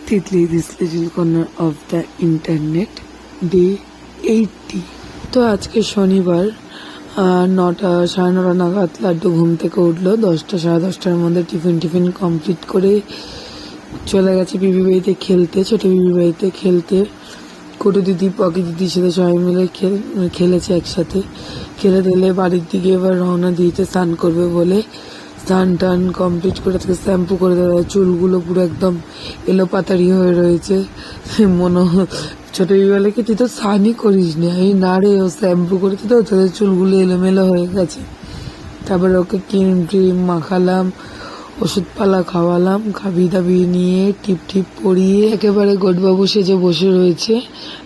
Titli, this little corner of the internet, day 80। তো আজকে শনিবার 9টা 9:30 নাগাদ লাড্ডু ঘুম থেকে উঠলো। 10টা 10:30টার মধ্যে টিফিন কমপ্লিট করে চলে গেছে বিবি বাড়িতে খেলতে, ছোট বিবি বাড়িতে খেলতে। কুটু দিদি, পকি দিদির সাথে সবাই মিলে খেলেছে একসাথে। খেলে দিলে বাড়ির দিকে এবার রওনা দিয়েছে স্নান করবে বলে। স্নান টান কমপ্লিট করে তাকে শ্যাম্পু করে দেওয়া, চুলগুলো পুরো একদম এলো পাতারি হয়ে রয়েছে। মনে ছোট বলে কি তুই তো স্নানই করিস নি, আমি না রে, ও শ্যাম্পু করেছি তো তাদের চুলগুলো এলোমেলো হয়ে গেছে। তারপরে ওকে ক্রিম মাখালাম, ওষুধপালা খাওয়ালাম, খাবিয়ে দাবিয়ে নিয়ে টিপ পরিয়ে একেবারে গোটবাবু সেজে বসে রয়েছে।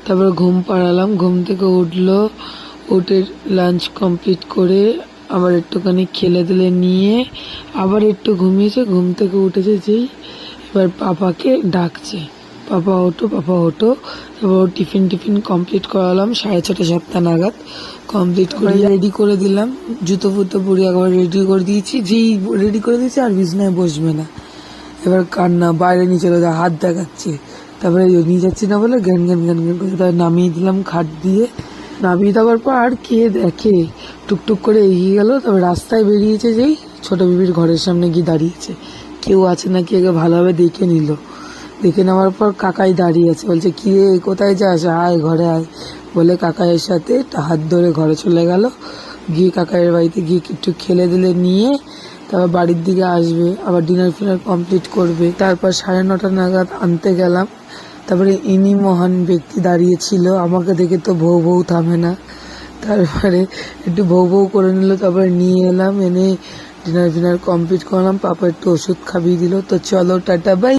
তারপরে ঘুম পাড়ালাম, ঘুম থেকে উঠলো, উঠে লাঞ্চ কমপ্লিট করে আবার একটুখানি খেলে দিলে নিয়ে আবার একটু ঘুমিয়েছে। ঘুম থেকে উঠেছে যেই এবার পাপাকে ডাকছে, পাপা ওঠো। তারপর টিফিন কমপ্লিট করালাম 6:30 7টা নাগাদ কমপ্লিট করে রেডি করে দিলাম। জুতো ফুতো পরে একবার রেডি করে দিয়েছি, যেই রেডি করে দিয়েছি আর বিছনায় বসবে না। এবার কান্না, বাইরে নিয়ে চলে যায়, হাত দেখাচ্ছে। তারপরে নিয়ে যাচ্ছি না বলে গান করে তারপর নামিয়ে দিলাম খাট দিয়ে। নামিয়ে দেওয়ার পর আর কে দেখে, টুকটুক করে এগিয়ে গেল। তবে রাস্তায় বেরিয়েছে যেই ছোট বিবির ঘরের সামনে গিয়ে দাঁড়িয়েছে, কেউ আছে নাকি আগে ভালোভাবে দেখে নিল। দেখে নেওয়ার পর কাকাই দাঁড়িয়ে আছে, বলছে কি রে কোথায় যাস, আয় ঘরে আয় বলে কাকাইয়ের সাথে হাত ধরে ঘরে চলে গেল। গিয়ে কাকাইয়ের বাড়িতে গিয়ে একটু খেলে দিলে নিয়ে তারপর বাড়ির দিকে আসবে, আবার ডিনার কমপ্লিট করবে। তারপর 9:30 নাগাদ আনতে গেলাম। তারপরে ইনি মহান ব্যক্তি দাঁড়িয়েছিল, আমাকে দেখে তো ভৌ থামে না। তারপরে একটু ভৌ করে নিল, তারপরে নিয়ে এলাম, এনে ডিনার কমপ্লিট করলাম। পাপা একটু ওষুধ খাবিয়ে দিল। তো চলো টাটা বাই।